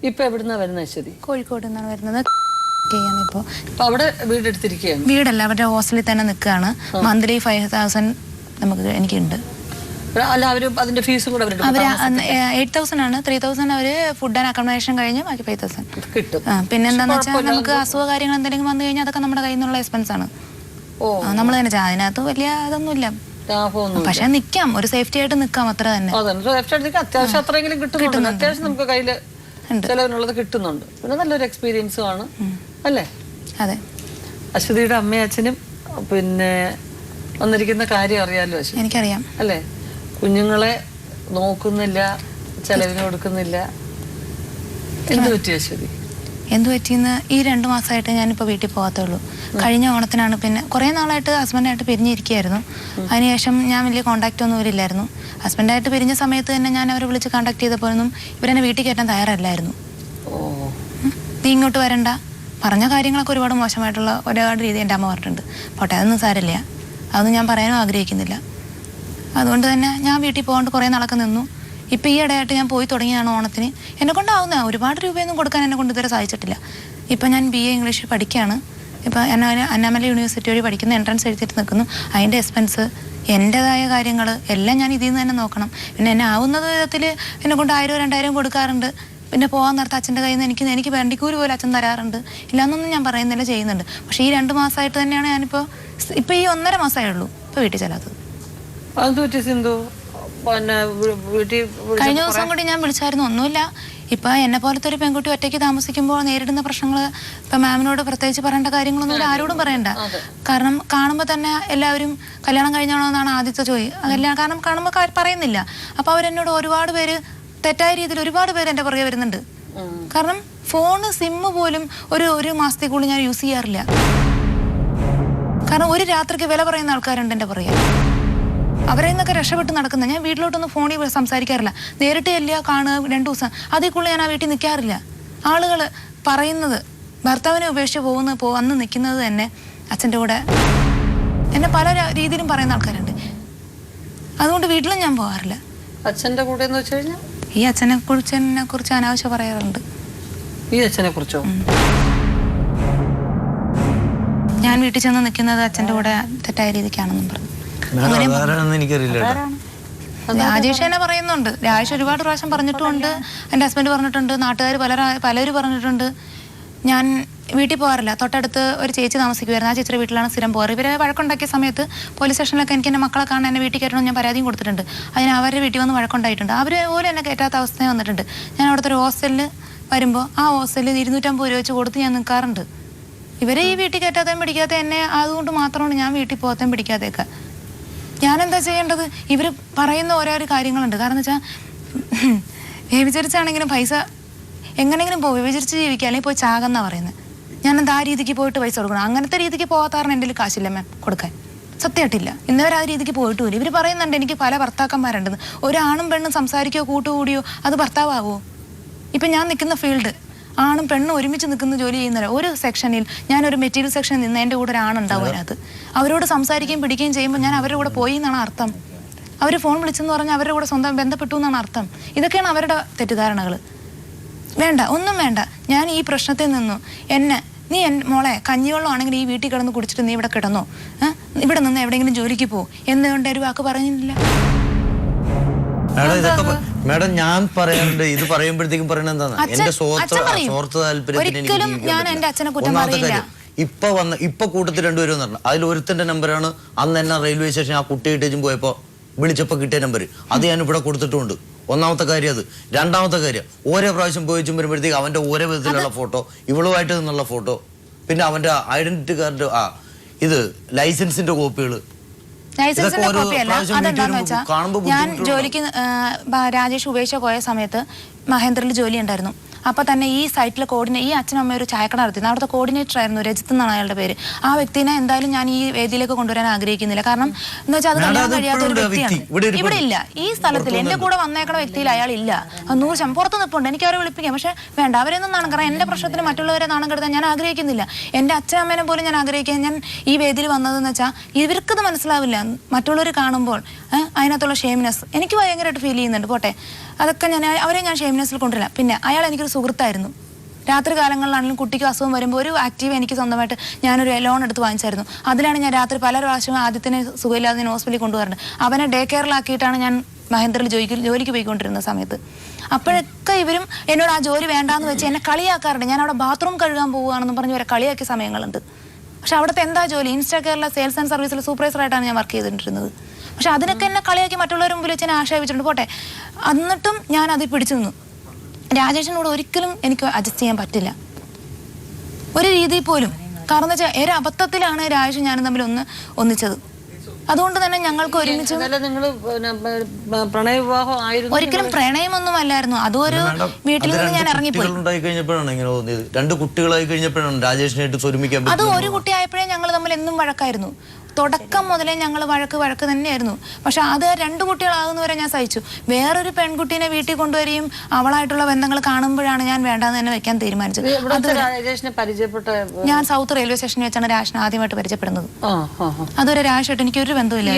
ഇപ്പൊ എവിടുന്നാ വരുന്നത് അശ്വതി? കോഴിക്കോട് നിന്നാണ് വരുന്നത്. ഇപ്പൊ അവിടെ വീടെടുത്തിരിക്കുകയാണ്? വീടല്ല, അവരുടെ ഹോസ്റ്റലിൽ തന്നെ നിൽക്കുകയാണ്. മന്ത്ലി 5,000 എനിക്കുണ്ട്. അല്ല, അവര് അതിന്റെ ഫീസും കൂടെ അവര് 8,000 ആണ്. 3,000 അവര് ഫുഡ് ആൻഡ് അക്കോമഡേഷൻ കഴിഞ്ഞ് ബാക്കി 5,000 കിട്ടും. പിന്നെ എന്താന്ന് വെച്ചാൽ നമുക്ക് അസുഖ കാര്യങ്ങൾ എന്തെങ്കിലും വന്നു കഴിഞ്ഞാൽ അതൊക്കെ നമ്മുടെ കയ്യിൽ നിന്നുള്ള എക്സ്പെൻസ് ആണ്. നമ്മൾ തന്നെ അതിനകത്ത് വലിയ ഇതൊന്നുമില്ല. പക്ഷെ നിക്കാം, ഒരു സേഫ്റ്റി ആയിട്ട് നിക്കാം, അത്ര തന്നെ. അത്യാവശ്യം അത്രയെങ്കിലും കിട്ടുന്നുണ്ട്. അത്യാവശ്യം നമുക്ക് കയ്യില് ചിലവിനുള്ളത് കിട്ടുന്നുണ്ട്. പിന്നെ നല്ലൊരു എക്സ്പീരിയൻസും ആണ് അല്ലേ? അതെ. അശ്വതിയുടെ അമ്മയും അച്ഛനും പിന്നെ വന്നിരിക്കുന്ന കാര്യം അറിയാലോ അശ്വതി? എനിക്കറിയാം. അല്ലേ? കുഞ്ഞുങ്ങളെ നോക്കുന്നില്ല, ചെലവിന് കൊടുക്കുന്നില്ല. എന്ത് പറ്റി അശ്വതി? എന്ത് പറ്റിയെന്ന് ഈ 2 മാസമായിട്ട് ഞാനിപ്പോൾ വീട്ടിൽ പോകാത്തുള്ളൂ. കഴിഞ്ഞ ഓണത്തിനാണ്, പിന്നെ കുറേ നാളായിട്ട് ഹസ്ബൻഡായിട്ട് പിരിഞ്ഞിരിക്കുകയായിരുന്നു. അതിനുശേഷം ഞാൻ വലിയ കോൺടാക്റ്റ് ഒന്നും ഇവരില്ലായിരുന്നു. ഹസ്ബൻഡായിട്ട് പിരിഞ്ഞ സമയത്ത് തന്നെ ഞാൻ അവരെ വിളിച്ച് കോൺടാക്ട് ചെയ്തപ്പോഴൊന്നും ഇവരെന്നെ വീട്ടിൽ കയറ്റാൻ തയ്യാറല്ലായിരുന്നു. നീ ഇങ്ങോട്ട് വരണ്ട, പറഞ്ഞ കാര്യങ്ങളൊക്കെ ഒരുപാട് മോശമായിട്ടുള്ള ഒരുപാട് രീതി എൻ്റെ അമ്മ പറഞ്ഞിട്ടുണ്ട്. പോട്ടെ, അതൊന്നും സാരമില്ല, അതൊന്നും ഞാൻ പറയാനും ആഗ്രഹിക്കുന്നില്ല. അതുകൊണ്ട് തന്നെ ഞാൻ വീട്ടിൽ പോകാണ്ട് കുറേ നാളൊക്കെ നിന്നു. ഇപ്പം ഈ ഇടയായിട്ട് ഞാൻ പോയി തുടങ്ങിയാണ് ഓണത്തിന്. എന്നെക്കൊണ്ടാവുന്ന ഒരുപാട് രൂപയൊന്നും കൊടുക്കാൻ എന്നെക്കൊണ്ട് ഇതുവരെ സാധിച്ചിട്ടില്ല. ഇപ്പം ഞാൻ BA ഇംഗ്ലീഷ് പഠിക്കുകയാണ്. ഇപ്പം അന്നാമല യൂണിവേഴ്സിറ്റി വഴി പഠിക്കുന്ന, എൻട്രൻസ് എഴുതിയിട്ട് നിൽക്കുന്നു. അതിൻ്റെ എക്സ്പെൻസ്, എൻ്റെതായ കാര്യങ്ങൾ എല്ലാം ഞാൻ ഇതിൽ നിന്ന് തന്നെ നോക്കണം. പിന്നെ എന്നെ ആവുന്ന വിധത്തിൽ എന്നെക്കൊണ്ട് 1,000 2,000 കൊടുക്കാറുണ്ട്. പിന്നെ പോകാൻ നേരത്തെ അച്ഛൻ്റെ കയ്യിൽ നിന്ന് എനിക്ക് വണ്ടിക്കൂലി പോലെ അച്ഛൻ തരാറുണ്ട്. ഇല്ലാന്നൊന്നും ഞാൻ പറയുന്നില്ല, ചെയ്യുന്നുണ്ട്. പക്ഷേ ഈ 2 മാസമായിട്ട് തന്നെയാണ് ഞാനിപ്പോൾ ഈ 1.5 മാസമേ ഉള്ളൂ ഇപ്പോൾ വീട്ടിൽ ചെല്ലാത്തത്. കഴിഞ്ഞ ദിവസം കൂടി ഞാൻ വിളിച്ചായിരുന്നു. ഒന്നുമില്ല, ഇപ്പം എന്നെ പോലത്തെ ഒരു പെൺകുട്ടി ഒറ്റയ്ക്ക് താമസിക്കുമ്പോൾ നേരിടുന്ന പ്രശ്നങ്ങൾ ഇപ്പം മാമിനോട് പ്രത്യേകിച്ച് പറയേണ്ട കാര്യങ്ങളൊന്നും ആരോടും പറയണ്ട. കാരണം കാണുമ്പോൾ തന്നെ എല്ലാവരും കല്യാണം കഴിഞ്ഞാണോ എന്നാണ് ആദ്യത്തെ ചോദ്യം. അതെല്ലാം കാരണം കാണുമ്പോൾ പറയുന്നില്ല. അപ്പോൾ അവരെന്നോട് ഒരുപാട് പേര് തെറ്റായ രീതിയിൽ ഒരുപാട് പേര് എൻ്റെ പുറകെ വരുന്നുണ്ട്. കാരണം ഫോണ് സിമ്മ് പോലും ഒരു മാസത്തേക്കുള്ളിൽ ഞാൻ യൂസ് ചെയ്യാറില്ല. കാരണം ഒരു രാത്രിക്ക് വില പറയുന്ന ആൾക്കാരുണ്ട് എൻ്റെ പുറകെ. അവരെ നിന്നൊക്കെ രക്ഷപ്പെട്ട് നടക്കുന്നത്. ഞാൻ വീട്ടിലോട്ടൊന്നും ഫോണിൽ സംസാരിക്കാറില്ല. നേരിട്ട് ചെല്ലുക, കാണുക, 2 ദിവസം, അതിൽക്കുള്ളിൽ ഞാൻ ആ വീട്ടിൽ നിൽക്കാറില്ല. ആളുകൾ പറയുന്നത് ഭർത്താവിനെ ഉപേക്ഷിച്ച് അന്ന് നിൽക്കുന്നത് തന്നെ അച്ഛൻ്റെ കൂടെ എന്നെ പല രീതിയിലും പറയുന്ന ആൾക്കാരുണ്ട്. അതുകൊണ്ട് വീട്ടിലും ഞാൻ പോകാറില്ല. അച്ഛൻ്റെ കൂടെ എന്ന് വെച്ച് കഴിഞ്ഞാൽ ഈ അച്ഛനെ കുറിച്ച് അനാവശ്യം പറയാറുണ്ട്. ഈ അച്ഛനെ കുറിച്ചോ? ഞാൻ വീട്ടിൽ ചെന്ന് നിൽക്കുന്നത് അച്ഛൻ്റെ കൂടെ തെറ്റായ രീതിക്കാണെന്നും പറഞ്ഞു. രാജേഷ് എന്നെ പറയുന്നുണ്ട്. രാജേഷ് ഒരുപാട് പ്രാവശ്യം പറഞ്ഞിട്ടുമുണ്ട്, എൻ്റെ ഹസ്ബൻഡ് പറഞ്ഞിട്ടുണ്ട്, നാട്ടുകാർ പലരും പറഞ്ഞിട്ടുണ്ട്. ഞാൻ വീട്ടിൽ പോകാറില്ല. തൊട്ടടുത്ത് ഒരു ചേച്ചി താമസിക്കുമായിരുന്നു. ആ ചേച്ചിയുടെ വീട്ടിലാണ് സ്ഥിരം പോകാറ്. ഇവരെ വഴക്കുണ്ടാക്കിയ സമയത്ത് പോലീസ് സ്റ്റേഷനിലൊക്കെ എനിക്ക് എൻ്റെ മക്കളെ കാണാൻ എന്നെ വീട്ടിൽ കയറ്റണം ഞാൻ പരാതിയും കൊടുത്തിട്ടുണ്ട്. അതിന് അവരുടെ വീട്ടിൽ വന്ന് വഴക്കുണ്ടായിട്ടുണ്ട്. അവർ പോലും എന്നെ കയറ്റാത്ത അവസ്ഥ വന്നിട്ടുണ്ട്. ഞാൻ അവിടുത്തെ ഒരു ഹോസ്റ്റലിൽ വരുമ്പോൾ ആ ഹോസ്റ്റലിൽ 250 രൂപ വെച്ച് കൊടുത്ത് ഞാൻ നിൽക്കാറുണ്ട്. ഇവരെ ഈ വീട്ടിൽ കയറ്റാത്തേയും പിടിക്കാത്ത എന്നെ അതുകൊണ്ട് മാത്രമാണ് ഞാൻ വീട്ടിൽ പോകാത്തേയും പിടിക്കാത്തേക്ക. ഞാനെന്താ ചെയ്യേണ്ടത്? ഇവർ പറയുന്ന ഓരോ കാര്യങ്ങളുണ്ട്. കാരണം എന്ന് വെച്ചാൽ വ്യഭിചരിച്ചാണെങ്കിലും പൈസ എങ്ങനെയെങ്കിലും വ്യഭിചരിച്ച് ജീവിക്കുക, അല്ലെങ്കിൽ പോയി ചാകെന്നാണ് പറയുന്നത്. ഞാനെന്താ ആ രീതിക്ക് പോയിട്ട് പൈസ കൊടുക്കണം? അങ്ങനത്തെ രീതിക്ക് പോകാത്താറിന് എൻ്റെ കാശില്ല മാം കൊടുക്കാൻ. സത്യമായിട്ടില്ല, ഇന്നവരെ ആ രീതിക്ക് പോയിട്ട് പോലും. ഇവർ പറയുന്നുണ്ട് എനിക്ക് പല ഭർത്താക്കന്മാരുണ്ടെന്ന്. ഒരാണും പെണ്ണും സംസാരിക്കുകയോ കൂട്ടുകൂടിയോ അത് ഭർത്താവോ? ഇപ്പം ഞാൻ നിൽക്കുന്ന ഫീൽഡ് ആണും പെണ്ണും ഒരുമിച്ച് നിൽക്കുന്ന ജോലി ചെയ്യുന്നില്ല. ഒരു സെക്ഷനിൽ ഞാനൊരു മെറ്റീരിയൽ സെക്ഷനിൽ നിന്ന് എൻ്റെ കൂടെ ഒരാണുണ്ടാവും. അതിനകത്ത് അവരോട് സംസാരിക്കുകയും പിടിക്കുകയും ചെയ്യുമ്പോൾ ഞാൻ അവരുടെ കൂടെ പോയി എന്നാണ് അർത്ഥം. അവർ ഫോൺ വിളിച്ചെന്ന് പറഞ്ഞാൽ അവരുടെ കൂടെ സ്വന്തം ബന്ധപ്പെട്ടു എന്നാണ് അർത്ഥം. ഇതൊക്കെയാണ് അവരുടെ തെറ്റിദ്ധാരണകൾ. വേണ്ട, ഒന്നും വേണ്ട. ഞാൻ ഈ പ്രശ്നത്തിൽ നിന്നു നീ മോളെ കഞ്ഞിവെള്ളം ആണെങ്കിൽ ഈ വീട്ടിൽ കിടന്ന് കുടിച്ചിട്ട് നീ ഇവിടെ കിടന്നോ, ഇവിടെ നിന്ന് എവിടെയെങ്കിലും ജോലിക്ക് പോ എന്തുകൊണ്ട് ഒരു വാക്ക് പറഞ്ഞില്ല. മാഡം ഞാൻ പറയാറുണ്ട്, ഇത് പറയുമ്പോഴത്തേക്കും പറയണത് എന്താണ്, എന്റെ സ്വാർത്ഥ ഒരിക്കലും ഞാൻ എന്റെ അച്ഛനെ കുറ്റം പറയില്ല. ഇപ്പൊ കൂട്ടത്തിൽ 2 പേരും പറഞ്ഞു. അതിൽ ഒരുത്തന്റെ നമ്പറാണ് അന്ന് എന്നെ റെയിൽവേ സ്റ്റേഷൻ ആ കുട്ടി ഇട്ടേച്ചും പോയപ്പോ വിളിച്ചപ്പോ കിട്ടിയ നമ്പർ. അത് ഞാൻ ഇവിടെ കൊടുത്തിട്ടുണ്ട്. ഒന്നാമത്തെ കാര്യം അത്. രണ്ടാമത്തെ കാര്യം, ഓരോ പ്രാവശ്യം പോയിച്ചും വരുമ്പോഴത്തേക്ക് അവന്റെ ഓരോ വിധത്തിലുള്ള ഫോട്ടോ, ഇവളുമായിട്ട് നിന്നുള്ള ഫോട്ടോ, പിന്നെ അവന്റെ ഐഡന്റിറ്റി കാർഡ്, ഇത് ലൈസൻസിന്റെ കോപ്പികള്. ലൈസൻസിന്റെ കോപ്പിയല്ല, അതെന്താന്ന് വെച്ചാൽ ഞാൻ ജോലിക്ക് രാജേഷ് ഉപേക്ഷിച്ച് പോയ സമയത്ത് മഹേന്ദ്രയിൽ ജോലി ഉണ്ടായിരുന്നു. അപ്പോൾ തന്നെ ഈ സൈറ്റിലെ ഈ അച്ഛനും അമ്മയും ഒരു ചായക്കട നടത്തിയിരുന്നു. അവിടുത്തെ കോർഡിനേറ്റർ ആയിരുന്നു, രജിത്ത് എന്നാണ് അയാളുടെ പേര്. ആ വ്യക്തിനെ എന്തായാലും ഞാൻ ഈ വേദിയിലേക്ക് കൊണ്ടുവരാൻ ആഗ്രഹിക്കുന്നില്ല. കാരണം എന്ന് വെച്ചാൽ അത് കല്യാണം കഴിയാത്ത ഒരു വ്യക്തിയാണ്. ഇവിടെ ഇല്ല, ഈ സ്ഥലത്തിൽ എൻ്റെ കൂടെ വന്നേക്കണ വ്യക്തിയിൽ അയാൾ ഇല്ല. 100% പുറത്ത് നിൽപ്പുണ്ട്. എനിക്ക് അവരെ വിളിപ്പിക്കാം, പക്ഷെ വേണ്ട, അവരെയൊന്നും നാണം. കാരണം എൻ്റെ പ്രശ്നത്തിന് മറ്റുള്ളവരെ നാണം കെടുത്താൻ ഞാൻ ആഗ്രഹിക്കുന്നില്ല. എൻ്റെ അച്ഛനമ്മേനെ പോലും ഞാൻ ആഗ്രഹിക്കാൻ ഞാൻ ഈ വേദിയിൽ വന്നതെന്ന് വെച്ചാൽ ഇവർക്കത് മനസ്സിലാവില്ല. മറ്റുള്ളവർ കാണുമ്പോൾ അതിനകത്തുള്ള ഷേമിനെസ് എനിക്ക് ഭയങ്കരമായിട്ട് ഫീൽ ചെയ്യുന്നുണ്ട്. പോട്ടെ, അതൊക്കെ അവരെ ഞാൻ ഷേമിനെസ്സിൽ കൊണ്ടുവരില്ല. പിന്നെ അയാൾ എനിക്കൊരു സുഹൃത്തായിരുന്നു. രാത്രി കാലങ്ങളിലാണെങ്കിലും കുട്ടിക്ക് അസുഖം വരുമ്പോൾ ഒരു ആക്റ്റീവ് എനിക്ക് സ്വന്തമായിട്ട് ഞാനൊരു ലോൺ എടുത്ത് വാങ്ങിച്ചായിരുന്നു. അതിലാണ് ഞാൻ രാത്രി പല പ്രാവശ്യവും ആദ്യത്തിന് സുഖമില്ലാതെ ഹോസ്പിറ്റലിൽ കൊണ്ടുവരുന്നത്. അവനെ ഡേ കെയറിലാക്കിയിട്ടാണ് ഞാൻ മഹേന്ദ്രയിൽ ജോലിക്ക് പോയിക്കൊണ്ടിരുന്ന സമയത്ത്. അപ്പോഴൊക്കെ ഇവരും എന്നോട് ആ ജോലി വേണ്ടാന്ന് വെച്ച് എന്നെ കളിയാക്കാറുണ്ട്. ഞാൻ അവിടെ ബാത്റൂം കഴുകാൻ പോവുകയാണെന്ന് പറഞ്ഞ് വരെ കളിയാക്കിയ സമയങ്ങളുണ്ട്. പക്ഷെ അവിടുത്തെ എന്താ ജോലി? ഇൻസ്റ്റാ കേരള സെയിൽസ് ആൻഡ് സർവീസിൽ സൂപ്പർവൈസറായിട്ടാണ് ഞാൻ വർക്ക് ചെയ്തിട്ടുണ്ടായിരുന്നത്. പക്ഷെ അതിനൊക്കെ എന്നെ കളിയാക്കി മറ്റുള്ളവരുടെ മുമ്പിൽ വെച്ച് എന്നെ ആക്ഷേപിച്ചിട്ടുണ്ട്. പോട്ടെ, എന്നിട്ടും ഞാൻ അതിൽ പിടിച്ചു നിന്നു. രാജേഷിനോട് ഒരിക്കലും എനിക്ക് അഡ്ജസ്റ്റ് ചെയ്യാൻ പറ്റില്ല, ഒരു രീതിയിൽ പോലും. കാരണം എന്താ വെച്ചാൽ ഒരു അബദ്ധത്തിലാണ് രാജേഷ് ഞാനും തമ്മിൽ ഒന്നിച്ചത്. അതുകൊണ്ട് തന്നെ ഞങ്ങൾക്ക് ഒരുമിച്ച് ഒരിക്കലും പ്രണയമൊന്നും അല്ലായിരുന്നു. അതൊരു വീട്ടിൽ നിന്ന് ഞാൻ ഇറങ്ങിപ്പോയി. രണ്ട് കുട്ടികളായി കഴിഞ്ഞപ്പോഴാണ് രാജേഷിനായിട്ട് ഒരുമിക്കാൻ. അത് ഒരു കുട്ടിയായപ്പോഴേ ഞങ്ങൾ തമ്മിൽ എന്നും വഴക്കായിരുന്നു. തുടക്കം മുതലേ ഞങ്ങൾ വഴക്ക് തന്നെയായിരുന്നു. പക്ഷെ അത് രണ്ട് കുട്ടികളാകുന്നവരെ ഞാൻ സഹിച്ചു. വേറൊരു പെൺകുട്ടീനെ വീട്ടിൽ കൊണ്ടുവരികയും അവളായിട്ടുള്ള ബന്ധങ്ങൾ കാണുമ്പോഴാണ് ഞാൻ വേണ്ടാന്ന് തന്നെ വെക്കാൻ തീരുമാനിച്ചത്. ഞാൻ സൗത്ത് റെയിൽവേ സ്റ്റേഷനിൽ വെച്ചാണ് രാജേഷിനെ ആദ്യമായിട്ട് പരിചയപ്പെടുന്നത്. അതൊരു രാജേഷായിട്ട് എനിക്കൊരു ബന്ധമില്ല.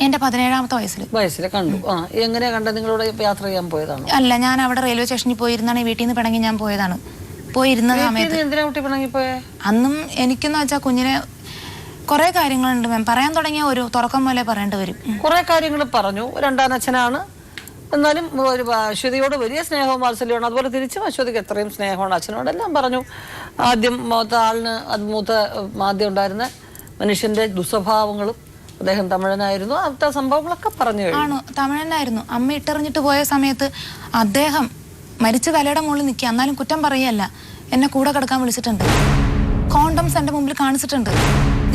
എന്റെ 17ാമത്തെ വയസ്സിൽ കണ്ടു. എങ്ങനെയാ കണ്ടത്? നിങ്ങളോട് യാത്ര ചെയ്യാൻ പോയതാണ്? അല്ല, ഞാൻ അവിടെ റെയിൽവേ സ്റ്റേഷനിൽ പോയിരുന്നാണ് വീട്ടിൽ നിന്ന് പിണങ്ങി ഞാൻ പോയതാണ്. പോയിരുന്ന സമയത്ത് അന്നും എനിക്കെന്ന് വെച്ചാൽ കുഞ്ഞിനെ കുറെ കാര്യങ്ങളുണ്ട് മാം. പറയാൻ തുടങ്ങിയ ഒരു തുറക്കം പോലെ പറയേണ്ടി വരും. കുറെ കാര്യങ്ങൾ പറഞ്ഞു. രണ്ടാനച്ഛനാണ്, എന്നാലും ഒരു അശ്വതിയോട് വലിയ സ്നേഹവും വാത്സല്യമാണ്. അതുപോലെ തിരിച്ചും അശ്വതിക്ക് എത്രയും സ്നേഹമാണ് അച്ഛനോട്. എല്ലാം പറഞ്ഞു. ആദ്യം ആദ്യം ഉണ്ടായിരുന്ന മനുഷ്യന്റെ ദുസ്വഭാവങ്ങളും, അദ്ദേഹം തമിഴനായിരുന്നു, അവിടുത്തെ സംഭവങ്ങളൊക്കെ പറഞ്ഞു. ആണോ? തമിഴനായിരുന്നു. അമ്മ ഇട്ടെറിഞ്ഞിട്ട് പോയ സമയത്ത് അദ്ദേഹം മരിച്ച തലയുടെ മുകളിൽ നിൽക്കുക, എന്നാലും കുറ്റം പറയല്ല. എന്നെ കൂടെ കിടക്കാൻ വിളിച്ചിട്ടുണ്ട്. കോണ്ടംസ് എൻ്റെ മുമ്പിൽ കാണിച്ചിട്ടുണ്ട്.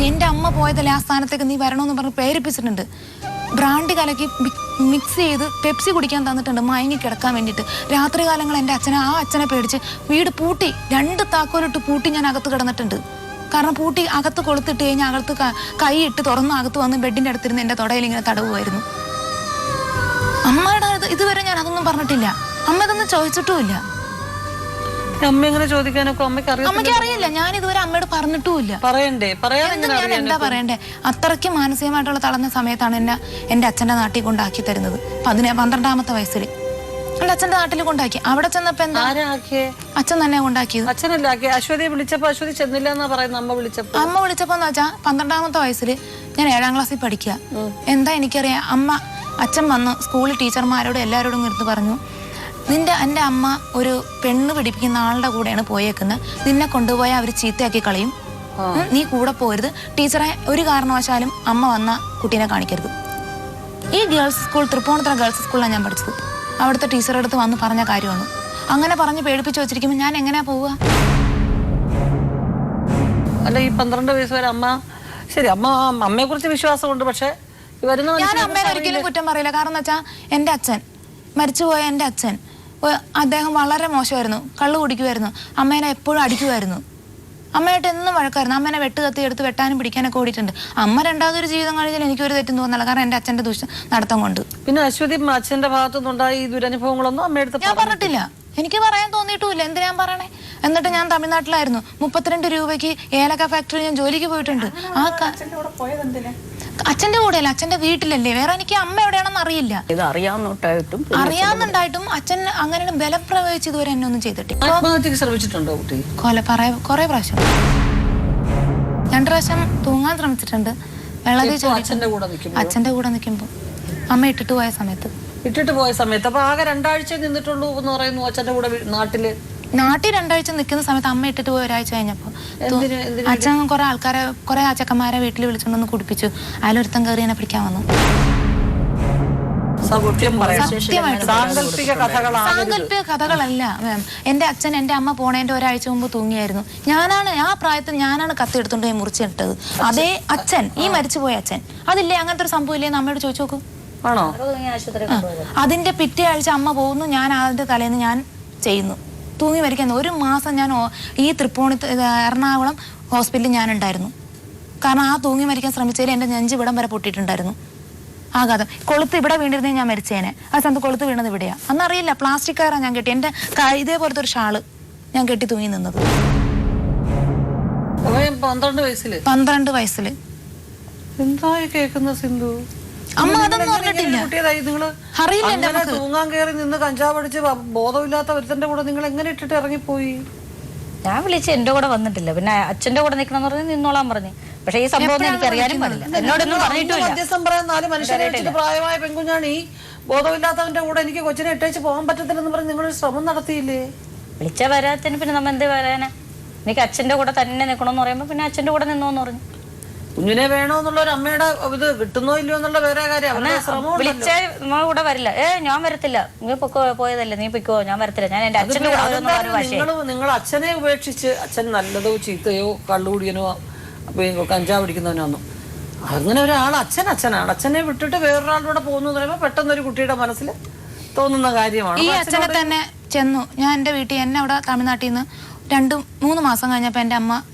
എൻ്റെ അമ്മ പോയതല്ലേ, ആ സ്ഥാനത്തേക്ക് നീ വരണമെന്ന് പറഞ്ഞ് പ്രേരിപ്പിച്ചിട്ടുണ്ട്. ബ്രാൻഡി കലക്കി മിക്സ് ചെയ്ത് പെപ്സി കുടിക്കാൻ തന്നിട്ടുണ്ട് മയങ്ങി കിടക്കാൻ വേണ്ടിയിട്ട്. രാത്രി കാലങ്ങൾ എൻ്റെ അച്ഛനെ പേടിച്ച് വീട് പൂട്ടി, 2 താക്കോലിട്ട് പൂട്ടി ഞാൻ അകത്ത് കിടന്നിട്ടുണ്ട്. കാരണം പൂട്ടി അകത്ത് കൊളുത്തിട്ട് കഴിഞ്ഞാൽ അകത്ത് കൈയിട്ട് തുറന്ന് അകത്ത് വന്ന് ബെഡിൻ്റെ അടുത്തിരുന്ന് എൻ്റെ തൊടയിൽ ഇങ്ങനെ തടവുമായിരുന്നു. അമ്മയുടെ ഇതുവരെ ഞാൻ അതൊന്നും പറഞ്ഞിട്ടില്ല. അമ്മ ഇതൊന്നും ചോദിച്ചിട്ടുമില്ല. അമ്മ ഇങ്ങനെ ചോദിക്കാനൊക്കെ അമ്മയ്ക്ക് അറിയില്ല. ഞാൻ ഇതുവരെ അമ്മയോട് പറഞ്ഞിട്ടുമില്ല. ഞാൻ എന്താ പറയണ്ടേ? അത്രയ്ക്ക് മാനസികമായിട്ടുള്ള തളർന്ന സമയത്താണ് എന്റെ അച്ഛന്റെ നാട്ടിൽ കൊണ്ടാക്കി തരുന്നത്. 12ാമത്തെ വയസ്സിൽ എന്റെ അച്ഛന്റെ നാട്ടിൽ കൊണ്ടാക്കി. അവിടെ ചെന്നപ്പോ എന്താ, അച്ഛൻ തന്നെ കൊണ്ടാക്കിയത്. അശ്വതിയെ വിളിച്ചപ്പോ അശ്വതി ചെന്നില്ല എന്നാ പറയുന്നത്. അമ്മ വിളിച്ചപ്പോന്ന് വെച്ചാ 12ാമത്തെ വയസ്സിൽ ഞാൻ 7ാം ക്ലാസ്സിൽ പഠിക്കുക. എന്താ എനിക്കറിയാം, അച്ഛൻ വന്ന് സ്കൂളിൽ ടീച്ചർമാരോട് എല്ലാവരോടും എടുത്ത് പറഞ്ഞു, എൻ്റെ അമ്മ ഒരു പെണ്ണ് പിടിപ്പിക്കുന്ന ആളുടെ കൂടെയാണ് പോയേക്കുന്നത്. നിന്നെ കൊണ്ടുപോയാൽ അവർ ചീത്തയാക്കി കളയും. നീ കൂടെ പോരുത്. ടീച്ചറെ ഒരു കാരണവശാലും അമ്മ വന്ന കുട്ടീനെ കാണിക്കരുത്. ഈ ഗേൾസ് സ്കൂൾ, തൃപ്പൂണിത്തുറ ഗേൾസ് സ്കൂളിലാണ് ഞാൻ പഠിച്ചത്. അവിടുത്തെ ടീച്ചറുടെ അടുത്ത് വന്ന് പറഞ്ഞ കാര്യമാണ്. അങ്ങനെ പറഞ്ഞ് പേടിപ്പിച്ച് വെച്ചിരിക്കുമ്പോൾ ഞാൻ എങ്ങനെയാ പോവുക? അല്ല, ഈ 12 വയസ്സ് വരെ ശരി, അമ്മയെ കുറിച്ച് വിശ്വാസമുണ്ട്. പക്ഷെ ഞാൻ അമ്മേനെ ഒരിക്കലും കുറ്റം പറയില്ല. കാരണം എന്ന് വെച്ചാൽ എൻ്റെ അച്ഛൻ മരിച്ചുപോയ എൻ്റെ അച്ഛൻ, അദ്ദേഹം വളരെ മോശമായിരുന്നു. കള്ളു കുടിക്കുമായിരുന്നു. അമ്മേനെ എപ്പോഴും അടിക്കുമായിരുന്നു. അമ്മയായിട്ട് എന്നും വഴക്കായിരുന്നു. അമ്മേനെ വെട്ടുകത്തി എടുത്ത് വെട്ടാനും പിടിക്കാനൊക്കെ ഓടിയിട്ടുണ്ട്. അമ്മ രണ്ടാമതൊരു ജീവിതം കഴിഞ്ഞാൽ എനിക്കൊരു തെറ്റും തോന്നില്ല. കാരണം എൻ്റെ അച്ഛൻ്റെ നടത്തം കൊണ്ട്. പിന്നെ അശ്വതി അച്ഛന്റെ ഭാഗത്തുനിന്നുണ്ടായ ഈ ദുരനുഭവങ്ങളൊന്നും അമ്മയെടുത്ത് ഞാൻ പറഞ്ഞിട്ടില്ല. എനിക്ക് പറയാൻ തോന്നിയിട്ടുമില്ല. എന്തിനാ ഞാൻ പറയണേ? എന്നിട്ട് ഞാൻ തമിഴ്നാട്ടിലായിരുന്നു. 32 രൂപയ്ക്ക് ഏലക്ക ഫാക്ടറി ഞാൻ ജോലിക്ക് പോയിട്ടുണ്ട്. അച്ഛന്റെ കൂടെയല്ല, അച്ഛന്റെ വീട്ടിലല്ലേ. വേറെ എനിക്ക് അമ്മ എവിടെയാണെന്ന് അറിയില്ല. അറിയാവുന്നുണ്ടായിട്ടും അച്ഛൻ അങ്ങനെ ബലം പ്രയോഗിച്ച് ഇതുവരെ എന്നെ ഒന്നും ചെയ്തിട്ടില്ല. ശ്രമിച്ചിട്ടുണ്ടോ കുട്ടി? കുറെ പ്രാവശ്യം, 2 പ്രാവശ്യം തൂങ്ങാൻ ശ്രമിച്ചിട്ടുണ്ട്. വെള്ളത്തിൽ അച്ഛന്റെ കൂടെ നിൽക്കുമ്പോ അമ്മ ഇട്ടിട്ട് പോയ സമയത്ത്. അപ്പൊ ആകെ 2 ആഴ്ച നിന്നിട്ടുള്ളൂ എന്ന് പറയുന്നു അച്ഛന്റെ കൂടെ നാട്ടിൽ 2 ആഴ്ച നിൽക്കുന്ന സമയത്ത്. അമ്മ ഇട്ടിട്ട് പോയി ഒരാഴ്ച കഴിഞ്ഞപ്പോ അച്ഛൻ കുറെ ചെക്കന്മാരെ വീട്ടിൽ വിളിച്ചോണ്ടൊന്ന് കുടിപ്പിച്ചു. അതിലൊരുത്തം കയറി എന്നെ പിടിക്കാൻ വന്നു. സാങ്കല്പിക കഥകളല്ല മാം. എൻ്റെ അച്ഛൻ എൻ്റെ അമ്മ പോണേന്റെ ഒരാഴ്ച മുമ്പ് തൂങ്ങിയായിരുന്നു. ആ പ്രായത്തിൽ ഞാനാണ് കത്തെടുത്തോണ്ട് പോയി മുറിച്ചിട്ടത്. അതേ അച്ഛൻ, ഈ മരിച്ചുപോയ അച്ഛൻ. അതില്ലേ, അങ്ങനത്തെ ഒരു സംഭവം ഇല്ലേ? അമ്മയോട് ചോദിച്ചു നോക്കൂ. ആണോ? അതിന്റെ പിറ്റേ ആഴ്ച അമ്മ പോകുന്നു, ഞാൻ അതിന്റെ തലേന്ന് ഞാൻ ചെയ്യുന്നു. തൂങ്ങി മരിക്കുന്നു. 1 മാസം ഞാൻ ഈ എറണാകുളം ഹോസ്പിറ്റലിൽ ഞാൻ ഉണ്ടായിരുന്നു. കാരണം ആ തൂങ്ങി മരിക്കാൻ ശ്രമിച്ചതിൽ എൻ്റെ നെഞ്ച് ഇവിടം വരെ പൊട്ടിയിട്ടുണ്ടായിരുന്നു. ആഘാതം. കൊളുത്ത് ഇവിടെ വീണ്ടിരുന്നേ ഞാൻ മരിച്ചേനെ. ആ സമയത്ത് കൊളുത്ത് വീണത് ഇവിടെയാ. അന്നറിയില്ല, പ്ലാസ്റ്റിക് കയറാൻ ഞാൻ കെട്ടി. എൻ്റെ ഇതേപോലത്തെ ഒരു ഷാള് ഞാൻ കെട്ടി തൂങ്ങി നിന്നത്. 12 വയസ്സിൽ. എന്താ കേൾക്കുന്ന സിന്ധു? അമ്മ അതൊന്നും പറഞ്ഞിട്ടില്ല. അറിയില്ല. അങ്ങനെ തൂങ്ങാൻ കയറി നിന്ന് കഞ്ചാവ് അടിച്ച് ബോധമില്ലാത്ത ഒരുത്തന്റെ കൂടെ നിങ്ങൾ എങ്ങനെ ഇട്ടിട്ട് ഇറങ്ങിപ്പോയി? ഞാൻ വിളിച്ച് എന്റെ കൂടെ വന്നിട്ടില്ല. പിന്നെ അച്ഛന്റെ കൂടെ നിൽക്കണം പറഞ്ഞ് നിന്നോളാൻ പറഞ്ഞു. പക്ഷെ ഈ സംഭവം എനിക്ക് അറിയാനും പാടില്ല, എന്നോടൊന്നും പറഞ്ഞിട്ടില്ല. മധ്യസ്ഥം പറയാൻ 4 മനുഷ്യരെ വെച്ചിട്ട് പ്രായമായ പെൺകുഞ്ഞാണ് ഈ ബോധമില്ലാത്തവന്റെ കൂടെ എനിക്ക് കൊച്ചിനെ ഇട്ടേച്ച് പോകാൻ പറ്റത്തില്ലെന്ന് പറഞ്ഞ് നിങ്ങളൊരു ശ്രമം നടത്തിയില്ലേ? വിളിച്ച വരാത്തിന് പിന്നെ നമ്മ എന്ത് പറയാനാ? എനിക്ക് അച്ഛന്റെ കൂടെ തന്നെ നിൽക്കണമെന്ന് പറയുമ്പോ പിന്നെ അച്ഛന്റെ കൂടെ നിന്നോന്ന് പറഞ്ഞു. കുഞ്ഞിനെ വേണോന്നുള്ള ഒരു അമ്മയുടെ ഇത് കിട്ടുന്നോ ഇല്ലയോ എന്നുള്ള വേറെ കാര്യം. വിളിച്ച നമ്മളെ കൂടെ വരില്ല. ഞാൻ വരത്തില്ല, നീ പൊക്കോ, പോയതല്ലേ, നീ പൊക്കോ, ഞാൻ വരത്തില്ല, ഞാൻ എന്റെ അച്ഛന്റെ കൂടെ. നിങ്ങൾ അച്ഛനെ ഉപേക്ഷിച്ച് അച്ഛൻ നല്ലതോ ചീത്തയോ കള്ളുകുടിയനോ കഞ്ചാവ് പിടിക്കുന്നവനോ അങ്ങനെ ഒരാൾ അച്ഛനാണ്. അച്ഛനെ വിട്ടിട്ട് വേറൊരാളുടെ കൂടെ പോകുന്നു പറയുമ്പോൾ പെട്ടെന്ന് ഒരു കുട്ടിയുടെ മനസ്സിൽ തോന്നുന്ന കാര്യമാണ്. ഈ അച്ഛനെ തന്നെ ചെന്നു ഞാൻ എൻ്റെ വീട്ടിൽ, എന്നെ അവിടെ തമിഴ്നാട്ടിൽ നിന്ന് 2-3 മാസം കഴിഞ്ഞപ്പോൾ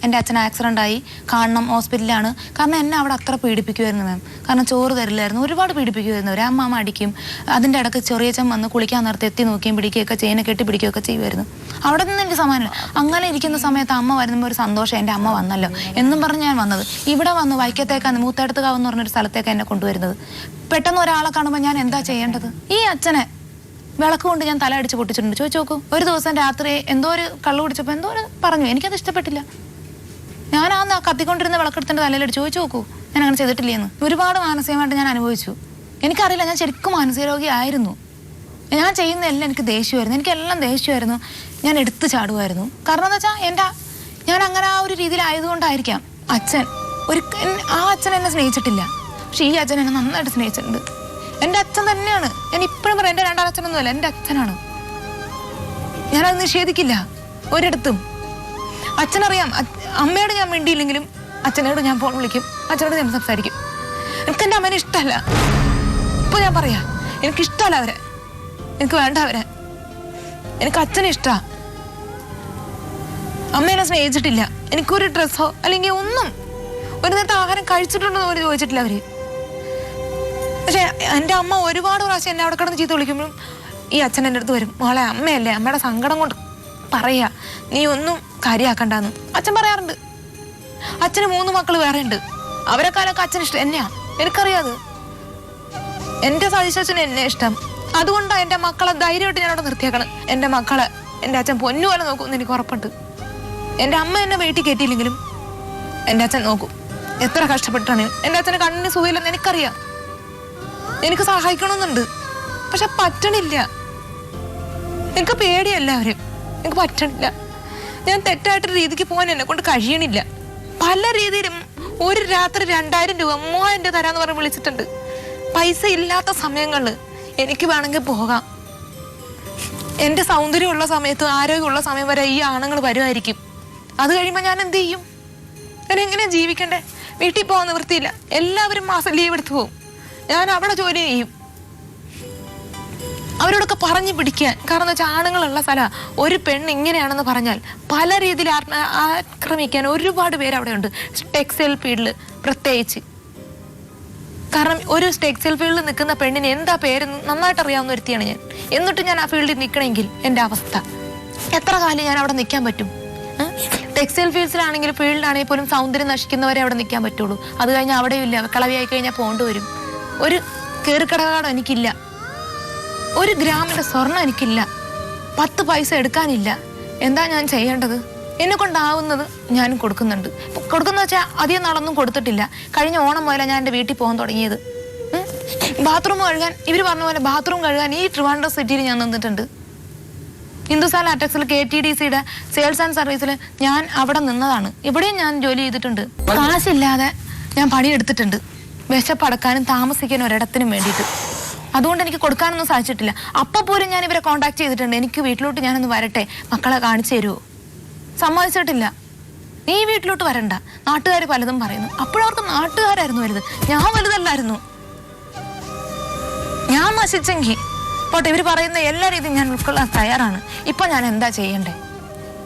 എൻ്റെ അച്ഛൻ ആക്സിഡൻ്റ് ആയി, കാണണം, ഹോസ്പിറ്റലിലാണ്. കാരണം എന്നെ അവിടെ അത്ര പീഡിപ്പിക്കുമായിരുന്നു മാം. കാരണം ചോറ് തരില്ലായിരുന്നു, ഒരുപാട് പീഡിപ്പിക്കുമായിരുന്നു. ഒരു അമ്മ അടിക്കും, അതിൻ്റെ ഇടയ്ക്ക് ചെറിയച്ഛൻ വന്ന് കുളിക്കാൻ നേരത്തെ എത്തി നോക്കിയും പിടിക്കുകയൊക്കെ ചെയ്യുന്ന കെട്ടിപ്പിടിക്കുകയൊക്കെ ചെയ്യുമായിരുന്നു. അവിടെ നിന്ന് എനിക്ക് സമാനമില്ല. അങ്ങനെ ഇരിക്കുന്ന സമയത്ത് അമ്മ വരുമ്പോൾ ഒരു സന്തോഷം, എൻ്റെ അമ്മ വന്നല്ലോ എന്നും പറഞ്ഞ് ഞാൻ വന്നത്. ഇവിടെ വന്ന് വൈക്കത്തേക്കാണ്, മൂത്തേടത്തുകാവ് എന്ന് പറഞ്ഞൊരു സ്ഥലത്തേക്ക് എന്നെ കൊണ്ടുവരുന്നത്. പെട്ടെന്ന് ഒരാളെ കാണുമ്പോൾ ഞാൻ എന്താ ചെയ്യേണ്ടത്? ഈ അച്ഛനെ വിളക്ക് കൊണ്ട് ഞാൻ തല അടിച്ച് പൊട്ടിച്ചിട്ടുണ്ട്. ചോദിച്ചു നോക്കൂ. ഒരു ദിവസം രാത്രി എന്തോ ഒരു കള്ളു കുടിച്ചപ്പോൾ എന്തോ ഒരു പറഞ്ഞു, എനിക്കത് ഇഷ്ടപ്പെട്ടില്ല. ഞാൻ ആ കത്തിക്കൊണ്ടിരുന്ന വിളക്കെടുത്തിൻ്റെ തലയിലടിച്ച് ചോദിച്ചു നോക്കൂ, ഞാൻ അങ്ങനെ ചെയ്തിട്ടില്ലേന്ന്. ഒരുപാട് മാനസികമായിട്ട് ഞാൻ അനുഭവിച്ചു. എനിക്കറിയില്ല, ഞാൻ ശരിക്കും മാനസിക രോഗിയായിരുന്നു. ഞാൻ ചെയ്യുന്ന എല്ലാം എനിക്ക് ദേഷ്യമായിരുന്നു, എനിക്കെല്ലാം ദേഷ്യമായിരുന്നു. ഞാൻ എടുത്തു ചാടുമായിരുന്നു. കാരണം എന്താ വെച്ചാൽ ഞാൻ അങ്ങനെ ആ ഒരു രീതിയിലായതുകൊണ്ടായിരിക്കാം. ആ അച്ഛൻ എന്നെ സ്നേഹിച്ചിട്ടില്ല, പക്ഷെ ഈ അച്ഛൻ എന്നെ നന്നായിട്ട് സ്നേഹിച്ചിട്ടുണ്ട്. എൻ്റെ അച്ഛൻ തന്നെയാണ്. ഞാൻ ഇപ്പോഴും പറയാം, എൻ്റെ 2 അച്ഛനൊന്നുമല്ല, എൻ്റെ അച്ഛനാണ്. ഞാനത് നിഷേധിക്കില്ല ഒരിടത്തും. അച്ഛനറിയാം, അമ്മയോട് ഞാൻ മിണ്ടിയില്ലെങ്കിലും അച്ഛനോട് ഞാൻ ഫോൺ വിളിക്കും, അച്ഛനോട് ഞാൻ സംസാരിക്കും. എനിക്ക് എൻ്റെ അമ്മേനെ ഇഷ്ടമല്ല. ഇപ്പൊ ഞാൻ പറയാ, എനിക്കിഷ്ടമല്ല അവരെ, എനിക്ക് വേണ്ട അവരെ. എനിക്ക് അച്ഛനെ ഇഷ്ടമാണ്. അമ്മേനെ സ്നേഹിച്ചിട്ടില്ല. എനിക്കൊരു ഡ്രസ്സോ അല്ലെങ്കിൽ ഒന്നും, ഒരു നേരത്തെ ആഹാരം കഴിച്ചിട്ടുണ്ടോ എന്ന് ചോദിച്ചിട്ടില്ല അവര്. പക്ഷെ എൻ്റെ അമ്മ ഒരുപാട് പ്രാവശ്യം എന്നെ അവിടെ കിടന്ന് ചീത്ത വിളിക്കുമ്പോഴും ഈ അച്ഛൻ എൻ്റെ അടുത്ത് വരും, മോളെ അമ്മയല്ലേ, അമ്മയുടെ സങ്കടം കൊണ്ട് പറയാ, നീ ഒന്നും കാര്യമാക്കണ്ടെന്ന് അച്ഛൻ പറയാറുണ്ട്. അച്ഛന് 3 മക്കൾ വേറെ ഉണ്ട്. അവരെക്കാലൊക്കെ അച്ഛൻ ഇഷ്ടം എന്നെയാ, എനിക്കറിയാത്. എൻ്റെ സജീശന് എന്നെ ഇഷ്ടം. അതുകൊണ്ടാണ് എൻ്റെ മക്കളെ ധൈര്യമായിട്ട് ഞാൻ അവിടെ നിർത്തിയേക്കണം. എൻ്റെ മക്കളെ എൻ്റെ അച്ഛൻ പൊന്നുപോലെ നോക്കുമെന്ന് എനിക്ക് ഉറപ്പുണ്ട്. എൻ്റെ അമ്മ എന്നെ വീട്ടിൽ കയറ്റിയില്ലെങ്കിലും എൻ്റെ അച്ഛൻ നോക്കും. എത്ര കഷ്ടപ്പെട്ടാണ്. എൻ്റെ അച്ഛന് കണ്ണിന് സുഖമില്ലെന്ന് എനിക്കറിയാം. എനിക്ക് സഹായിക്കണമെന്നുണ്ട്, പക്ഷെ പറ്റണില്ല. എനിക്ക് പേടിയല്ല അവരും, എനിക്ക് പറ്റണില്ല. ഞാൻ തെറ്റായിട്ടൊരു രീതിക്ക് പോകാൻ എന്നെ കൊണ്ട് കഴിയണില്ല. പല രീതിയിലും ഒരു രാത്രി 2000 രൂപ 3000 രൂപ തരാന്ന് പറഞ്ഞ് വിളിച്ചിട്ടുണ്ട്. പൈസ ഇല്ലാത്ത സമയങ്ങളിൽ എനിക്ക് വേണമെങ്കിൽ പോകാം. എൻ്റെ സൗന്ദര്യമുള്ള സമയത്ത്, ആരോഗ്യമുള്ള സമയം വരെ ഈ ആണുങ്ങൾ വരുമായിരിക്കും. അത് കഴിയുമ്പോൾ ഞാൻ എന്ത് ചെയ്യും? ഞാൻ എങ്ങനെയാ ജീവിക്കണ്ടേ? വീട്ടിൽ പോകാൻ നിവൃത്തിയില്ല. എല്ലാവരും മാസം ലീവ് എടുത്തു പോകും. ഞാൻ അവിടെ ജോലി ചെയ്യും. അവരോടൊക്കെ പറഞ്ഞു പിടിക്കാൻ. കാരണം വെച്ചാൽ ആണുങ്ങളുള്ള സ്ഥലം, ഒരു പെണ്ണ് ഇങ്ങനെയാണെന്ന് പറഞ്ഞാൽ പല രീതിയിൽ ആക്രമിക്കാൻ ഒരുപാട് പേര് അവിടെ ഉണ്ട്. ടെക്സ്റ്റൈൽ ഫീൽഡിൽ പ്രത്യേകിച്ച്. കാരണം ഒരു ടെക്സ്റ്റൈൽ ഫീൽഡിൽ നിൽക്കുന്ന പെണ്ണിന് എന്താ പേര് നന്നായിട്ട് അറിയാവുന്ന ഒരുത്തിയാണ് ഞാൻ. എന്നിട്ട് ഞാൻ ആ ഫീൽഡിൽ നിൽക്കണമെങ്കിൽ എൻ്റെ അവസ്ഥ എത്ര കാലം ഞാൻ അവിടെ നിൽക്കാൻ പറ്റും? ടെക്സ്റ്റൈൽ ഫീൽഡ്സിലാണെങ്കിലും ഫീൽഡിലാണെങ്കിൽ പോലും സൗന്ദര്യം നശിക്കുന്നവരെ അവിടെ നിൽക്കാൻ പറ്റുള്ളൂ. അത് കഴിഞ്ഞാൽ അവിടെയും ഇല്ല, കളവിയായി കഴിഞ്ഞാൽ പോകേണ്ടി വരും. ഒരു കയറിക്കടകാടം എനിക്കില്ല, 1 ഗ്രാമിന്റെ സ്വർണം എനിക്കില്ല, 10 പൈസ എടുക്കാനില്ല. എന്താ ഞാൻ ചെയ്യേണ്ടത്? എന്നെ കൊണ്ടാവുന്നത് ഞാൻ കൊടുക്കുന്നുണ്ട്. കൊടുക്കുന്ന വെച്ചാൽ അധികം നാളൊന്നും കൊടുത്തിട്ടില്ല. കഴിഞ്ഞ ഓണം മുതലാണ് ഞാൻ എൻ്റെ വീട്ടിൽ പോകാൻ തുടങ്ങിയത്. ബാത്റൂം കഴുകാൻ, ഇവർ പറഞ്ഞ പോലെ ബാത്റൂം കഴുകാൻ ഈ ട്രിവാൻഡ്രം സിറ്റിയിൽ ഞാൻ നിന്നിട്ടുണ്ട്. ഹിന്ദുസ്ഥാൻ ലാറ്റക്സിൽ KTDCയുടെ സെയിൽസ് ആൻഡ് സർവീസിൽ ഞാൻ അവിടെ നിന്നതാണ്. ഇവിടെയും ഞാൻ ജോലി ചെയ്തിട്ടുണ്ട്. കാശില്ലാതെ ഞാൻ പണിയെടുത്തിട്ടുണ്ട്, വിശപ്പടക്കാനും താമസിക്കാനും ഒരിടത്തിനും വേണ്ടിയിട്ട്. അതുകൊണ്ട് എനിക്ക് കൊടുക്കാനൊന്നും സാധിച്ചിട്ടില്ല. അപ്പം പോലും ഞാൻ ഇവരെ കോൺടാക്ട് ചെയ്തിട്ടുണ്ട്, എനിക്ക് വീട്ടിലോട്ട് ഞാനൊന്ന് വരട്ടെ, മക്കളെ കാണിച്ചു തരുമോ? സമ്മതിച്ചിട്ടില്ല. നീ വീട്ടിലോട്ട് വരണ്ട, നാട്ടുകാർ പലതും പറയുന്നു. അപ്പോഴവർക്ക് നാട്ടുകാരായിരുന്നു വലുത്, ഞാൻ വലുതല്ലായിരുന്നു. ഞാൻ നശിച്ചെങ്കിൽ പോട്ടെ, ഇവർ പറയുന്ന എല്ലാ രീതിയും ഞാൻ ഉൾക്കൊള്ളാൻ തയ്യാറാണ്. ഇപ്പൊ ഞാൻ എന്താ ചെയ്യണ്ടേ?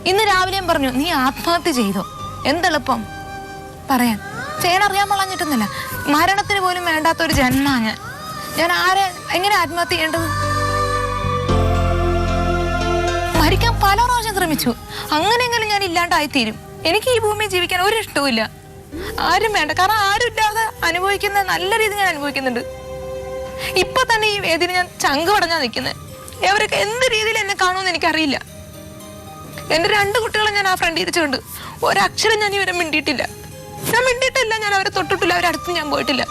ഇന്ന് രാവിലെയും പറഞ്ഞു, നീ ആത്മഹത്യ ചെയ്തോ? എന്തെളുപ്പം പറയാൻ. ചെയ്യാൻ അറിയാൻ വളഞ്ഞിട്ടൊന്നുമില്ല. മരണത്തിന് പോലും വേണ്ടാത്തൊരു ജന്മാ ഞാൻ ആരെ എങ്ങനെ ആത്മഹത്യ ചെയ്യേണ്ടത്? മരിക്കാൻ പല പ്രാവശ്യം ശ്രമിച്ചു. അങ്ങനെയെങ്കിലും ഞാൻ ഇല്ലാണ്ടായിത്തീരും. എനിക്ക് ഈ ഭൂമിയിൽ ജീവിക്കാൻ ഒരു ഇഷ്ടവുമില്ല. ആരും വേണ്ട. കാരണം ആരും ഇല്ലാതെ അനുഭവിക്കുന്ന നല്ല രീതിയിൽ ഞാൻ അനുഭവിക്കുന്നുണ്ട്. ഇപ്പൊ തന്നെ ഈ വേദിയിൽ ഞാൻ ചങ്ക് പടഞ്ഞാ നിൽക്കുന്നത്. അവരൊക്കെ എന്ത് രീതിയിൽ എന്നെ കാണുമെന്ന് എനിക്കറിയില്ല. എന്റെ 2 കുട്ടികളെ ഞാൻ ആ ഫ്രണ്ട് ഇരിച്ചുകൊണ്ട് ഒരക്ഷരം ഞാൻ ഇവരെ മിണ്ടിയിട്ടില്ല. ഞാൻ അവരെ തൊട്ടിട്ടില്ല, അവരെ അടുത്ത് ഞാൻ പോയിട്ടില്ല.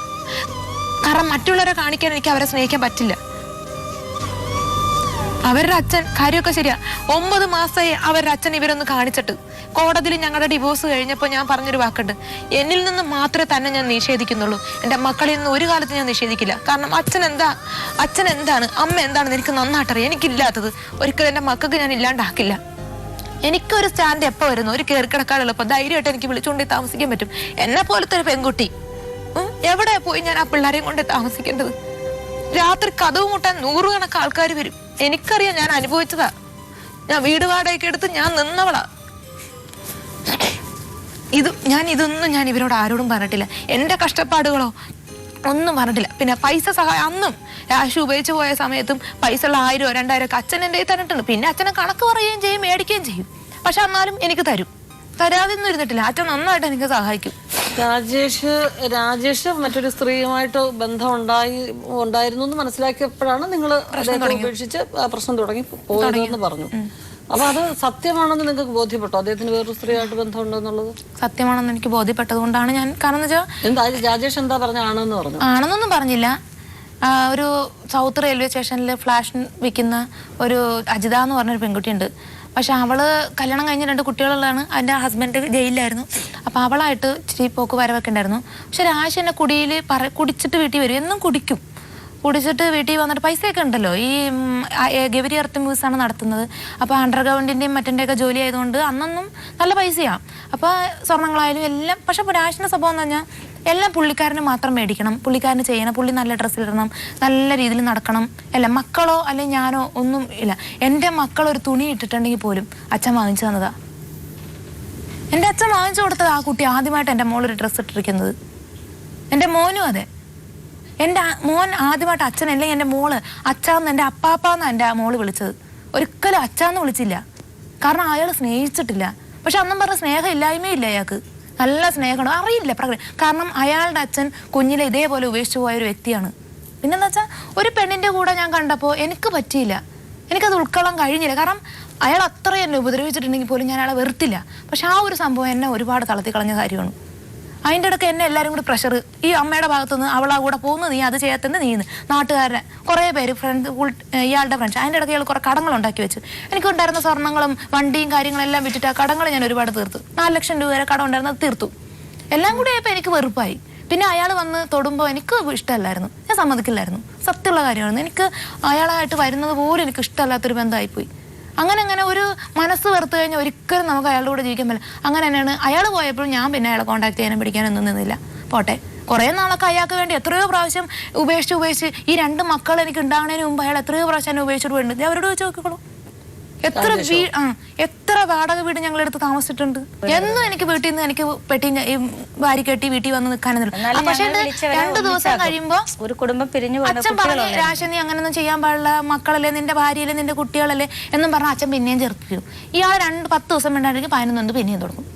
കാരണം മറ്റുള്ളവരെ കാണിക്കാൻ എനിക്ക് അവരെ സ്നേഹിക്കാൻ പറ്റില്ല. അവരുടെ അച്ഛൻ കാര്യമൊക്കെ ശരിയാ. 9 മാസമായി അവരുടെ അച്ഛൻ ഇവരൊന്ന് കാണിച്ചിട്ട്. കോടതിയിൽ ഞങ്ങളുടെ ഡിവോഴ്സ് കഴിഞ്ഞപ്പോൾ ഞാൻ പറഞ്ഞൊരു വാക്കുണ്ട്, എന്നിൽ നിന്ന് മാത്രമേ തന്നെ ഞാൻ നിഷേധിക്കുന്നുള്ളൂ, എൻ്റെ മക്കളിൽ നിന്ന് ഒരു കാലത്ത് ഞാൻ നിഷേധിക്കില്ല. കാരണം അച്ഛൻ എന്താണ് അമ്മ എന്താണെന്ന് എനിക്ക് നന്നായിട്ടറിയാം. എനിക്കില്ലാത്തത് ഒരിക്കലും എൻ്റെ മക്കൾക്ക് ഞാൻ ഇല്ലാണ്ടാക്കില്ല. എനിക്കൊരു സ്റ്റാൻഡ് എപ്പോൾ വരുന്നു, ഒരു കയറിക്കിടക്കാളുള്ളപ്പോൾ ധൈര്യമായിട്ട് എനിക്ക് വിളിച്ചുകൊണ്ടേ താമസിക്കാൻ പറ്റും. എന്നെ പോലത്തെ ഒരു പെൺകുട്ടി എവിടെ പോയി ഞാൻ ആ പിള്ളേരെയും കൊണ്ടേ താമസിക്കേണ്ടത്? രാത്രി കതവ് മുട്ടാൻ 100 കണക്ക് ആൾക്കാർ വരും. എനിക്കറിയാം, ഞാൻ അനുഭവിച്ചതാ. ഞാൻ വീട് വാടകയ്ക്ക് എടുത്ത് ഞാൻ നിന്നവളാ. ഇതൊന്നും ഞാൻ ഇവരോട് ആരോടും പറഞ്ഞിട്ടില്ല. എൻ്റെ കഷ്ടപ്പാടുകളോ ഒന്നും പറഞ്ഞിട്ടില്ല. പിന്നെ പൈസ സഹായം അന്നും രാശി ഉപയോഗിച്ച് പോയ സമയത്തും പൈസ ഉള്ള 1000 2000 ഒക്കെ അച്ഛൻ എൻ്റെ കയ്യിൽ തന്നിട്ടുണ്ട്. പിന്നെ അച്ഛനെ കണക്ക് പറയുകയും ചെയ്യും, മേടിക്കുകയും ചെയ്യും. പക്ഷെ എന്നാലും എനിക്ക് തരും. തരാതെയൊന്നും ഇരുന്നിട്ടില്ല. അച്ഛൻ നന്നായിട്ട് എനിക്ക് സഹായിക്കും. രാജേഷ് മറ്റൊരു സ്ത്രീയുമായിട്ട് ബന്ധം ഉണ്ടായിരുന്നു എന്ന് മനസ്സിലാക്കിയപ്പോഴാണ് നിങ്ങൾ ഉപേക്ഷിച്ച് പ്രശ്നം തുടങ്ങി പോയതെന്ന് പറഞ്ഞു. അപ്പൊ അത് സത്യമാണെന്ന് നിങ്ങൾക്ക് ബോധ്യപ്പെട്ടോ? അദ്ദേഹത്തിന് വേറൊരു സ്ത്രീയായിട്ട് ബന്ധമുണ്ടെന്നുള്ളത് സത്യമാണെന്ന് എനിക്ക് ബോധ്യപ്പെട്ടത് കൊണ്ടാണ് ഞാൻ. കാരണം എന്താ രാജേഷ് എന്താ പറഞ്ഞ ആണെന്ന് പറഞ്ഞു? ആണെന്നൊന്നും പറഞ്ഞില്ല. ഒരു സൗത്ത് റെയിൽവേ സ്റ്റേഷനിൽ ഫ്ലാഷ് വിൽക്കുന്ന ഒരു അജിത എന്ന് പറഞ്ഞൊരു പെൺകുട്ടിയുണ്ട്. പക്ഷെ അവള് കല്യാണം കഴിഞ്ഞ് 2 കുട്ടികളുള്ളതാണ്. എൻ്റെ ഹസ്ബൻഡ് ജയിലിലായിരുന്നു. അപ്പോൾ അവളായിട്ട് ഇച്ചിരി പോക്ക് വരവൊക്കെ ഉണ്ടായിരുന്നു. പക്ഷെ രാശി എന്നെ കുടിച്ചിട്ട് വീട്ടിൽ വരും. എന്നും കുടിക്കും. കുടിച്ചിട്ട് വീട്ടിൽ വന്നിട്ട് പൈസയൊക്കെ ഉണ്ടല്ലോ. ഈ ഗൗരി എർത്ത് മ്യൂസാണ് നടത്തുന്നത്. അപ്പോൾ അണ്ടർഗ്രൗണ്ടിൻ്റെയും മറ്റിൻ്റെയൊക്കെ ജോലി ആയതുകൊണ്ട് അന്നൊന്നും നല്ല പൈസയാണ്. അപ്പോൾ സ്വർണ്ണങ്ങളായാലും എല്ലാം. പക്ഷെ രാശിൻ്റെ സ്വഭാവം എന്ന് പറഞ്ഞാൽ എല്ലാം പുള്ളിക്കാരന് മാത്രം മേടിക്കണം, പുള്ളിക്കാരന് ചെയ്യണം, പുള്ളി നല്ല ഡ്രസ്സിലിടണം, നല്ല രീതിയിൽ നടക്കണം. അല്ല മക്കളോ അല്ലെങ്കിൽ ഞാനോ ഒന്നും ഇല്ല. എൻ്റെ മക്കൾ ഒരു തുണി ഇട്ടിട്ടുണ്ടെങ്കിൽ പോലും അച്ഛൻ വാങ്ങിച്ചു തന്നതാ. എൻ്റെ അച്ഛൻ വാങ്ങിച്ചു കൊടുത്തത് ആ കുട്ടി ആദ്യമായിട്ട് എൻ്റെ മോളൊരു ഡ്രസ്സ് ഇട്ടിരിക്കുന്നത്. എൻ്റെ മോനും അതെ. എൻ്റെ മോൻ ആദ്യമായിട്ട് അച്ഛൻ അല്ലെങ്കിൽ എൻ്റെ മോള് അച്ഛാന്ന്, എൻ്റെ അപ്പാപ്പാന്ന് എൻ്റെ മോള് വിളിച്ചത്. ഒരിക്കലും അച്ഛാന്ന് വിളിച്ചില്ല. കാരണം അയാൾ സ്നേഹിച്ചിട്ടില്ല. പക്ഷെ അന്നും പറഞ്ഞ സ്നേഹം ഇല്ലായ്മയില്ല അയാൾക്ക്. നല്ല സ്നേഹമാണ്. അറിയില്ല കാരണം അയാളുടെ അച്ഛൻ കുഞ്ഞിലെ ഇതേപോലെ ഉപേക്ഷിച്ചു പോയ ഒരു വ്യക്തിയാണ്. പിന്നെന്താ വെച്ചാൽ ഒരു പെണ്ണിൻ്റെ കൂടെ ഞാൻ കണ്ടപ്പോൾ എനിക്ക് പറ്റിയില്ല. എനിക്കത് ഉൾക്കൊള്ളാൻ കഴിഞ്ഞില്ല. കാരണം അയാൾ അത്രയും എന്നെ ഉപദ്രവിച്ചിട്ടുണ്ടെങ്കിൽ പോലും ഞാൻ അയാളെ വെറുത്തില്ല. പക്ഷെ ആ ഒരു സംഭവം എന്നെ ഒരുപാട് തളർത്തി കളഞ്ഞ കാര്യമാണ്. അതിൻ്റെ ഇടയ്ക്ക് എന്നെ എല്ലാവരും കൂടി പ്രഷർ, ഈ അമ്മയുടെ ഭാഗത്തുനിന്ന് അവളാ കൂടെ പോകുന്നു, നീ അത് ചെയ്യാത്തത് നീന്ന്, നാട്ടുകാരുടെ കുറേ പേര് ഫ്രണ്ട്സ്, ഇയാളുടെ ഫ്രണ്ട്സ്. അതിൻ്റെ ഇടയ്ക്ക് ഇയാൾ കുറേ കടങ്ങൾ ഉണ്ടാക്കി വെച്ചു. എനിക്കുണ്ടായിരുന്ന സ്വർണ്ണങ്ങളും വണ്ടിയും കാര്യങ്ങളെല്ലാം വിറ്റിട്ട് ആ കടങ്ങൾ ഞാൻ ഒരുപാട് തീർത്തു. 4 ലക്ഷം രൂപ വരെ കടം ഉണ്ടായിരുന്നത് തീർത്തു. എല്ലാം കൂടി ആയപ്പോൾ എനിക്ക് വെറുപ്പായി. പിന്നെ അയാൾ വന്ന് തൊടുമ്പോൾ എനിക്ക് ഇഷ്ടമല്ലായിരുന്നു. ഞാൻ സമ്മതിക്കില്ലായിരുന്നു. സത്യമുള്ള കാര്യമാണ്. എനിക്ക് അയാളായിട്ട് വരുന്നത് പോലും എനിക്ക് ഇഷ്ടമല്ലാത്തൊരു ബന്ധമായിപ്പോയി. അങ്ങനെ ഒരു മനസ്സ് വെറുത്ത് കഴിഞ്ഞാൽ ഒരിക്കലും നമുക്ക് അയാളുടെ കൂടെ ജീവിക്കാൻ പറ്റില്ല. അങ്ങനെ തന്നെയാണ് അയാൾ പോയപ്പോഴും ഞാൻ പിന്നെ അയാളെ കോൺടാക്ട് ചെയ്യാനും പിടിക്കാനൊന്നും നിന്നില്ല. പോട്ടെ, കുറേ നാളൊക്കെ അയാൾക്ക് വേണ്ടി എത്രയോ പ്രാവശ്യം ഉപേക്ഷിച്ച് ഈ 2 മക്കൾ എനിക്ക് ഉണ്ടാകുന്നതിന് മുമ്പ് അയാൾ എത്രയോ പ്രാവശ്യം എന്നെ ഉപേക്ഷിച്ചിട്ട് പോയിട്ടുണ്ട്. അവരോട് ചോദിച്ചു നോക്കിക്കോളൂ. എത്ര വാടക വീട് ഞങ്ങളെടുത്ത് താമസിച്ചിട്ടുണ്ട്. എന്നും എനിക്ക് വീട്ടിൽ നിന്ന് എനിക്ക് പെട്ടി വാരി കെട്ടി വീട്ടിൽ വന്ന് നിൽക്കാനൊന്നുമില്ല. പക്ഷേ 2 ദിവസം കഴിയുമ്പോ ഒരു കുടുംബം പിരിഞ്ഞു അച്ഛൻ പറഞ്ഞു, രാശ നീ അങ്ങനൊന്നും ചെയ്യാൻ പാടില്ല, മക്കളല്ലേ, നിന്റെ ഭാര്യയല്ലേ, നിന്റെ കുട്ടികളല്ലേ എന്നും പറഞ്ഞ അച്ഛൻ പിന്നെയും ചേർപ്പിക്കും. ഇയാൾ 10 ദിവസം വേണ്ടാണെങ്കിൽ 11 പിന്നെയും തുടങ്ങും.